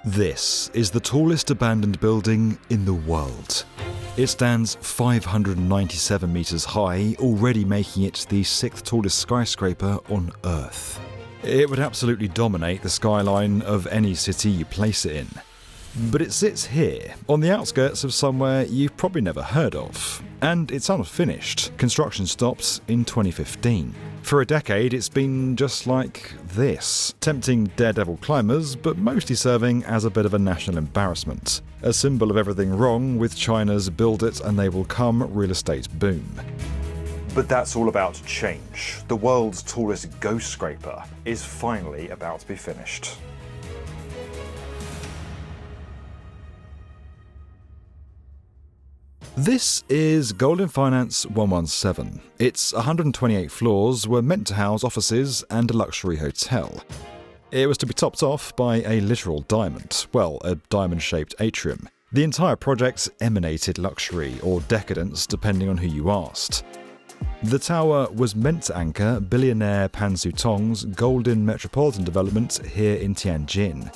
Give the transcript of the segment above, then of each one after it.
This is the tallest abandoned building in the world. It stands 597 metres high, already making it the 6th tallest skyscraper on Earth. It would absolutely dominate the skyline of any city you place it in. But it sits here, on the outskirts of somewhere you've probably never heard of. And it's unfinished. Construction stopped in 2015. For a decade, it's been just like this, tempting daredevil climbers, but mostly serving as a bit of a national embarrassment. A symbol of everything wrong with China's build it and they will come real estate boom. But that's all about to change. The world's tallest ghost scraper is finally about to be finished. This is Goldin Finance 117. Its 128 floors were meant to house offices and a luxury hotel. It was to be topped off by a literal diamond, well, a diamond-shaped atrium. The entire project emanated luxury or decadence depending on who you asked. The tower was meant to anchor billionaire Pan Sutong's Goldin Metropolitan development here in Tianjin.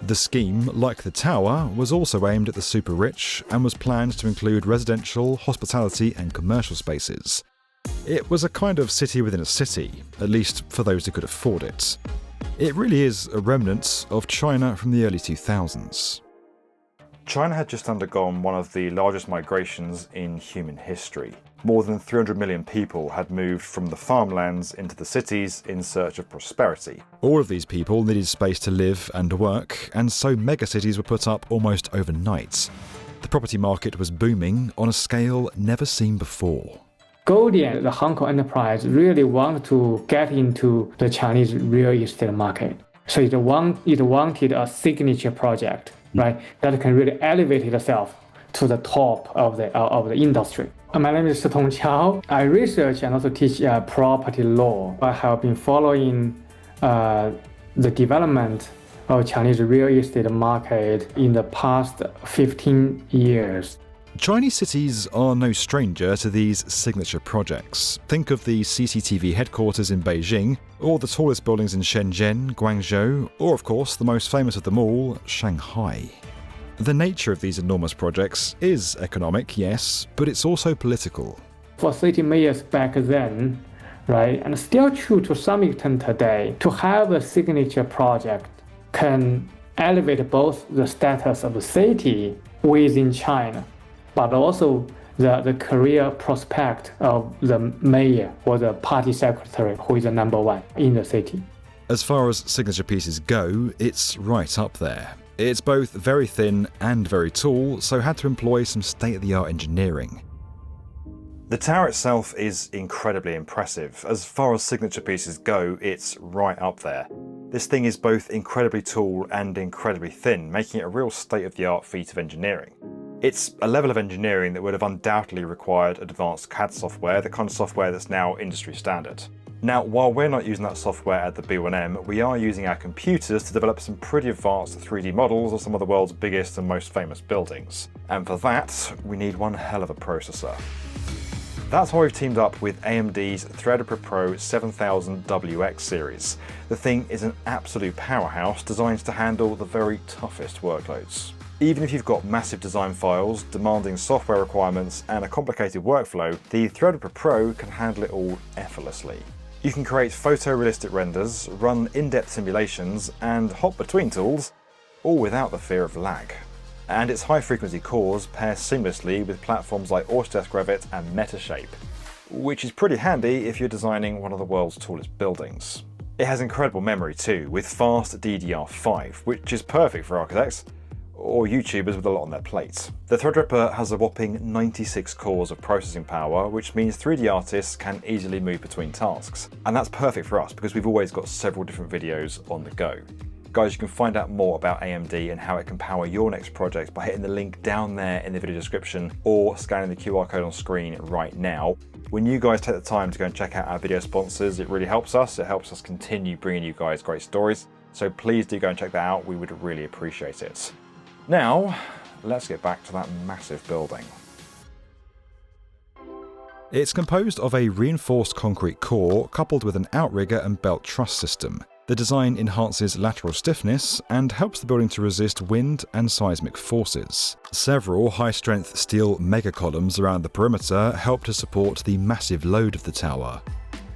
The scheme, like the tower, was also aimed at the super rich and was planned to include residential, hospitality and commercial spaces. It was a kind of city within a city, at least for those who could afford it. It really is a remnant of China from the early 2000s. China had just undergone one of the largest migrations in human history. More than 300 million people had moved from the farmlands into the cities in search of prosperity. All of these people needed space to live and work, and so megacities were put up almost overnight. The property market was booming on a scale never seen before. Goldin, the Hong Kong enterprise, really wanted to get into the Chinese real estate market. So it wanted a signature project, right, that can really elevate itself to the top of the industry. My name is Tong Qiao. I research and also teach property law. I have been following the development of Chinese real estate market in the past 15 years. Chinese cities are no stranger to these signature projects. Think of the CCTV headquarters in Beijing, or the tallest buildings in Shenzhen, Guangzhou, or of course the most famous of them all, Shanghai. The nature of these enormous projects is economic, yes, but it's also political. For 30 years back then, right, and still true to some extent today, to have a signature project can elevate both the status of the city within China, but also the career prospect of the mayor or the party secretary who is the number one in the city. As far as signature pieces go, it's right up there. It's both very thin and very tall, so had to employ some state-of-the-art engineering. The tower itself is incredibly impressive. As far as signature pieces go, it's right up there. This thing is both incredibly tall and incredibly thin, making it a real state-of-the-art feat of engineering. It's a level of engineering that would have undoubtedly required advanced CAD software, the kind of software that's now industry standard. Now, while we're not using that software at the B1M, we are using our computers to develop some pretty advanced 3D models of some of the world's biggest and most famous buildings. And for that, we need one hell of a processor. That's why we've teamed up with AMD's Threadripper Pro 7000WX series. The thing is an absolute powerhouse designed to handle the very toughest workloads. Even if you've got massive design files, demanding software requirements, and a complicated workflow, the Threadripper Pro can handle it all effortlessly. You can create photorealistic renders, run in-depth simulations, and hop between tools, all without the fear of lag. And its high-frequency cores pair seamlessly with platforms like Autodesk Revit and Metashape, which is pretty handy if you're designing one of the world's tallest buildings. It has incredible memory too, with fast DDR5, which is perfect for architects, or YouTubers with a lot on their plate. The Threadripper has a whopping 96 cores of processing power, which means 3D artists can easily move between tasks. And that's perfect for us because we've always got several different videos on the go. Guys, you can find out more about AMD and how it can power your next project by hitting the link down there in the video description or scanning the QR code on screen right now. When you guys take the time to go and check out our video sponsors, it really helps us. It helps us continue bringing you guys great stories. So please do go and check that out. We would really appreciate it. Now, let's get back to that massive building. It's composed of a reinforced concrete core coupled with an outrigger and belt truss system. The design enhances lateral stiffness and helps the building to resist wind and seismic forces. Several high-strength steel mega-columns around the perimeter help to support the massive load of the tower.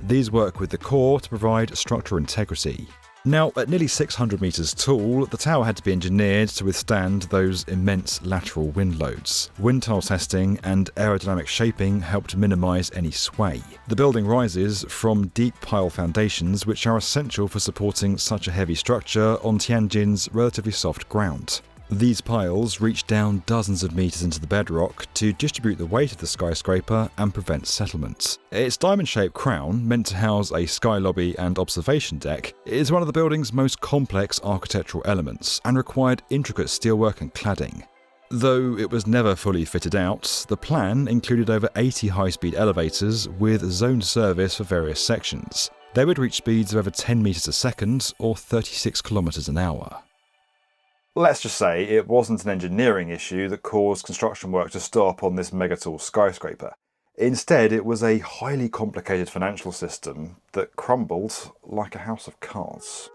These work with the core to provide structural integrity. Now, at nearly 600 metres tall, the tower had to be engineered to withstand those immense lateral wind loads. Wind tunnel testing and aerodynamic shaping helped minimise any sway. The building rises from deep pile foundations, which are essential for supporting such a heavy structure on Tianjin's relatively soft ground. These piles reach down dozens of metres into the bedrock to distribute the weight of the skyscraper and prevent settlement. Its diamond-shaped crown, meant to house a sky lobby and observation deck, is one of the building's most complex architectural elements and required intricate steelwork and cladding. Though it was never fully fitted out, the plan included over 80 high-speed elevators with zoned service for various sections. They would reach speeds of over 10 metres a second or 36 kilometres an hour. Let's just say it wasn't an engineering issue that caused construction work to stop on this megatall skyscraper. Instead, it was a highly complicated financial system that crumbled like a house of cards.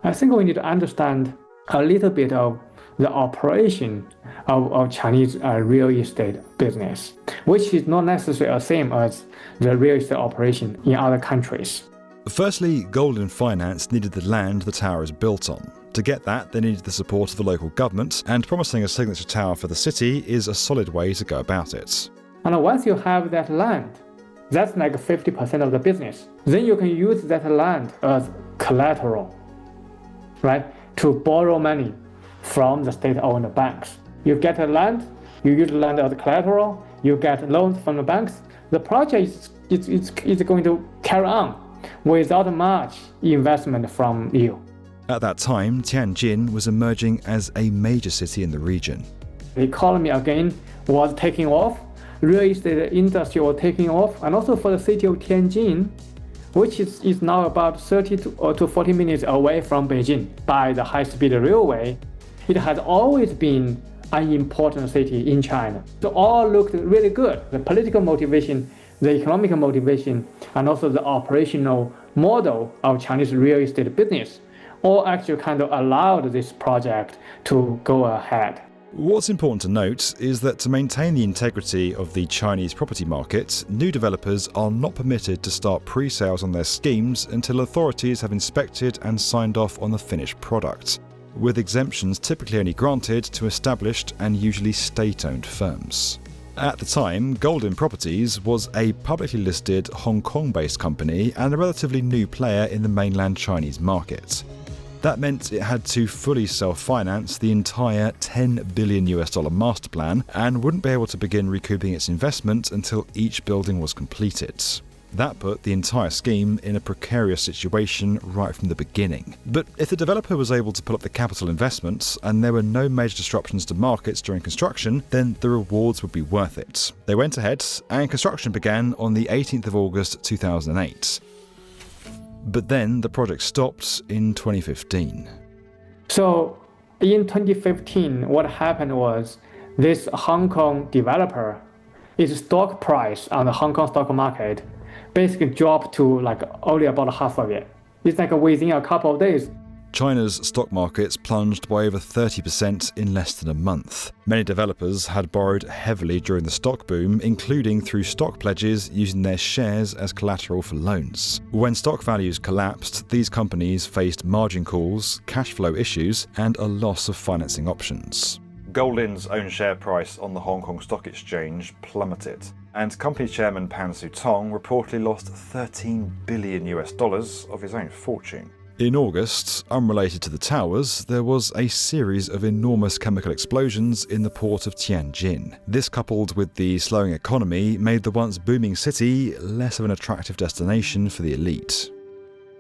I think we need to understand a little bit of the operation of Chinese real estate business, which is not necessarily the same as the real estate operation in other countries. Firstly, Goldin Finance needed the land the tower is built on. To get that, they needed the support of the local government, and promising a signature tower for the city is a solid way to go about it. And once you have that land, that's like 50% of the business. Then you can use that land as collateral, right? To borrow money from the state-owned banks. You get the land, you use the land as collateral, you get loans from the banks. The project is going to carry on without much investment from you. At that time, Tianjin was emerging as a major city in the region. The economy again was taking off, real estate industry was taking off, and also for the city of Tianjin, which is now about 30 to 40 minutes away from Beijing by the high-speed railway, it has always been an important city in China. So all looked really good. The political motivation, the economic motivation, and also the operational model of Chinese real estate business all actually kind of allowed this project to go ahead. What's important to note is that to maintain the integrity of the Chinese property market, new developers are not permitted to start pre-sales on their schemes until authorities have inspected and signed off on the finished product, with exemptions typically only granted to established and usually state-owned firms. At the time, Goldin Properties was a publicly listed Hong Kong-based company and a relatively new player in the mainland Chinese market. That meant it had to fully self-finance the entire $10 billion master plan and wouldn't be able to begin recouping its investment until each building was completed. That put the entire scheme in a precarious situation right from the beginning. But if the developer was able to pull up the capital investment and there were no major disruptions to markets during construction, then the rewards would be worth it. They went ahead and construction began on the 18th of August 2008. But then the project stopped in 2015. So in 2015, what happened was this Hong Kong developer, its stock price on the Hong Kong stock market basically dropped to like only about half of it. It's like within a couple of days. China's stock markets plunged by over 30% in less than a month. Many developers had borrowed heavily during the stock boom, including through stock pledges using their shares as collateral for loans. When stock values collapsed, these companies faced margin calls, cash flow issues, and a loss of financing options. Goldin's own share price on the Hong Kong Stock Exchange plummeted, and company chairman Pan Su-tong reportedly lost $13 billion of his own fortune. In August, unrelated to the towers, there was a series of enormous chemical explosions in the port of Tianjin. This, coupled with the slowing economy, made the once booming city less of an attractive destination for the elite.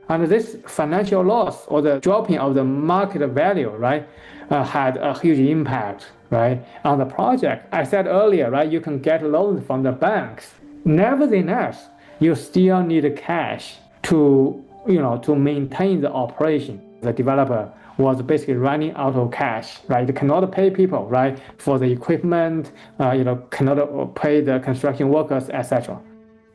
And this financial loss or the dropping of the market value, right, had a huge impact, right, on the project. I said earlier, right, you can get loans from the banks. Nevertheless, you still need cash to maintain the operation. The developer was basically running out of cash, right? They cannot pay people, right, for the equipment, cannot pay the construction workers, etc.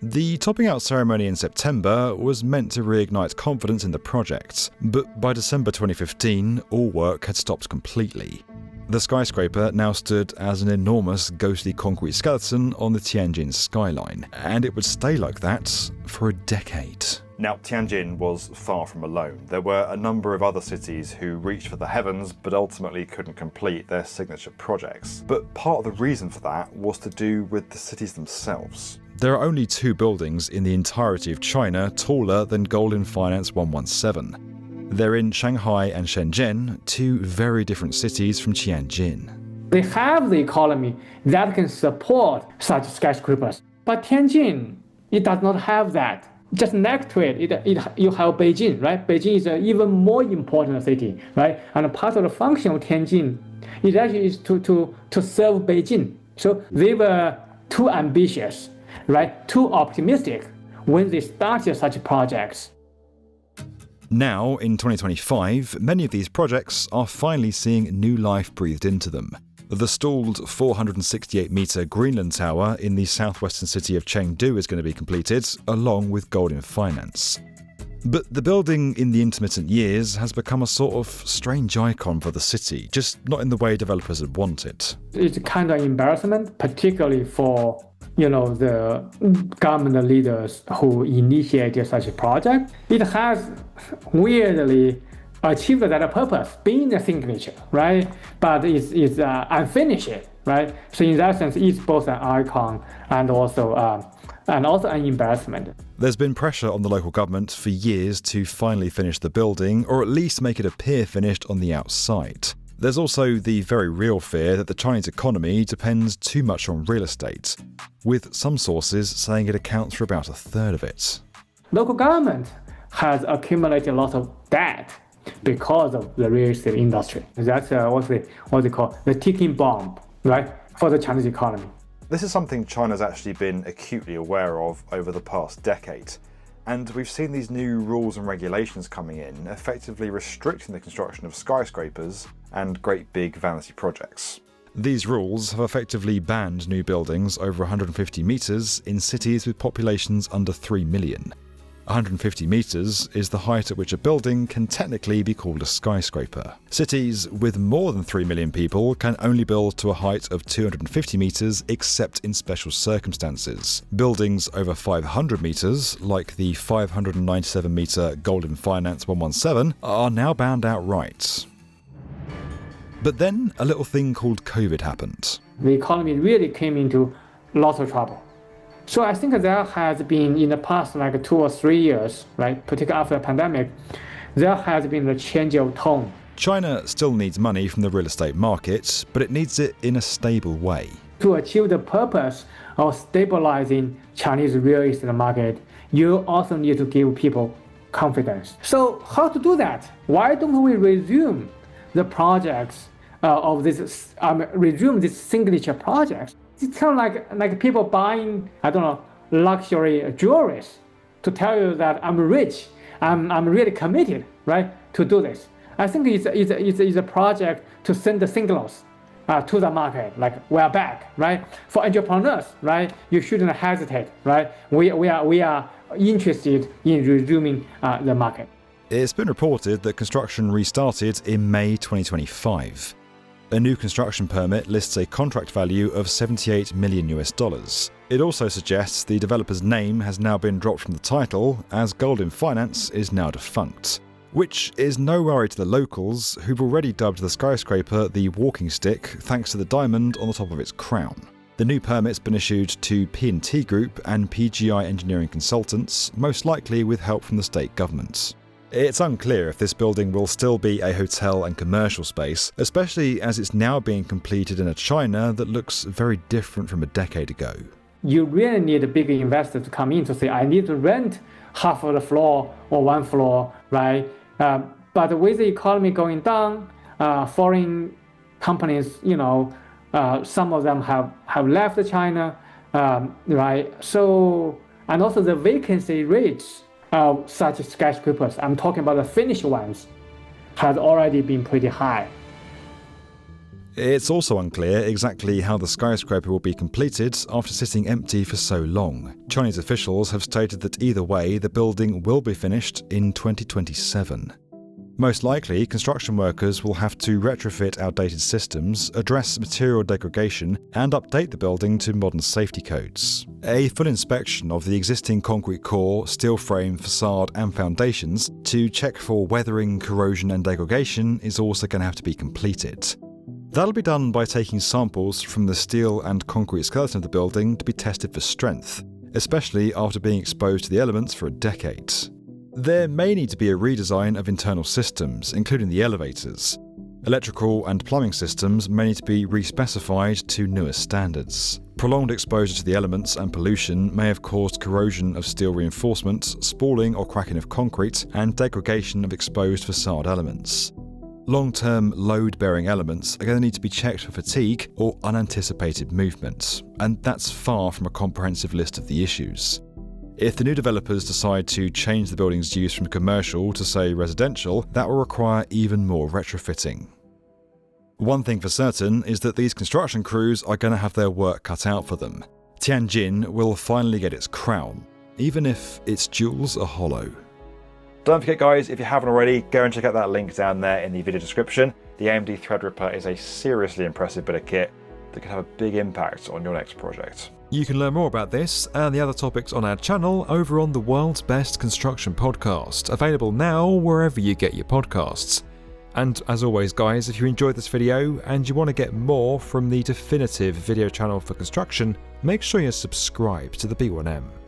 The topping out ceremony in September was meant to reignite confidence in the project, but by December 2015, all work had stopped completely. The skyscraper now stood as an enormous ghostly concrete skeleton on the Tianjin skyline, and it would stay like that for a decade. Now, Tianjin was far from alone. There were a number of other cities who reached for the heavens but ultimately couldn't complete their signature projects. But part of the reason for that was to do with the cities themselves. There are only 2 buildings in the entirety of China taller than Goldin Finance 117. They're in Shanghai and Shenzhen, 2 very different cities from Tianjin. They have the economy that can support such skyscrapers. But Tianjin, it does not have that. Just next to it, you have Beijing, right? Beijing is an even more important city, right? And part of the function of Tianjin is actually to serve Beijing. So they were too ambitious, right? Too optimistic when they started such projects. Now, in 2025, many of these projects are finally seeing new life breathed into them. The stalled 468-metre Greenland Tower in the southwestern city of Chengdu is going to be completed, along with Goldin Finance. But the building in the intermittent years has become a sort of strange icon for the city, just not in the way developers had wanted. It's kind of embarrassment, particularly for the government leaders who initiated such a project. It has weirdly achieved that purpose, being a signature, right? But it's unfinished, right? So in that sense, it's both an icon and also an embarrassment. There's been pressure on the local government for years to finally finish the building, or at least make it appear finished on the outside. There's also the very real fear that the Chinese economy depends too much on real estate, with some sources saying it accounts for about 1/3 of it. Local government has accumulated a lot of debt because of the real estate industry. That's what they call the ticking bomb, right, for the Chinese economy. This is something China's actually been acutely aware of over the past decade. And we've seen these new rules and regulations coming in, effectively restricting the construction of skyscrapers and great big vanity projects. These rules have effectively banned new buildings over 150 metres in cities with populations under 3 million. 150 metres is the height at which a building can technically be called a skyscraper. Cities with more than 3 million people can only build to a height of 250 metres except in special circumstances. Buildings over 500 metres, like the 597-metre Goldin Finance 117, are now banned outright. But then a little thing called COVID happened. The economy really came into lots of trouble. So I think there has been, in the past 2 or 3 years, right, particularly after the pandemic, there has been a change of tone. China still needs money from the real estate market, but it needs it in a stable way. To achieve the purpose of stabilizing Chinese real estate market, you also need to give people confidence. So how to do that? Why don't we resume the projects resume these signature projects? It's kind of like people buying, luxury jewelry to tell you that I'm rich, I'm really committed, right, to do this. I think it's a project to send the signals to the market, like we're back, right? For entrepreneurs, right, you shouldn't hesitate, right? We are interested in resuming the market. It's been reported that construction restarted in May 2025. A new construction permit lists a contract value of $78 million. It also suggests the developer's name has now been dropped from the title, as Goldin Finance is now defunct. Which is no worry to the locals, who've already dubbed the skyscraper the walking stick thanks to the diamond on the top of its crown. The new permit's been issued to P&T Group and PGI Engineering Consultants, most likely with help from the state government. It's unclear if this building will still be a hotel and commercial space, especially as it's now being completed in a China that looks very different from a decade ago. You really need a big investor to come in to say, I need to rent half of the floor or one floor, right? But with the economy going down, foreign companies, some of them have left China, right? So, and also the vacancy rates of such skyscrapers, I'm talking about the finished ones, has already been pretty high. It's also unclear exactly how the skyscraper will be completed after sitting empty for so long. Chinese officials have stated that either way, the building will be finished in 2027. Most likely, construction workers will have to retrofit outdated systems, address material degradation, and update the building to modern safety codes. A full inspection of the existing concrete core, steel frame, facade, and foundations to check for weathering, corrosion, and degradation is also going to have to be completed. That'll be done by taking samples from the steel and concrete skeleton of the building to be tested for strength, especially after being exposed to the elements for a decade. There may need to be a redesign of internal systems, including the elevators. Electrical and plumbing systems may need to be respecified to newer standards. Prolonged exposure to the elements and pollution may have caused corrosion of steel reinforcements, spalling or cracking of concrete, and degradation of exposed facade elements. Long-term load-bearing elements are going to need to be checked for fatigue or unanticipated movement, and that's far from a comprehensive list of the issues. If the new developers decide to change the building's use from commercial to, say, residential, that will require even more retrofitting. One thing for certain is that these construction crews are going to have their work cut out for them. Tianjin will finally get its crown, even if its jewels are hollow. Don't forget, guys, if you haven't already, go and check out that link down there in the video description. The AMD Threadripper is a seriously impressive bit of kit that could have a big impact on your next project. You can learn more about this and the other topics on our channel over on the World's Best Construction Podcast, available now wherever you get your podcasts. And as always, guys, if you enjoyed this video and you want to get more from the definitive video channel for construction, make sure you're subscribed to the B1M.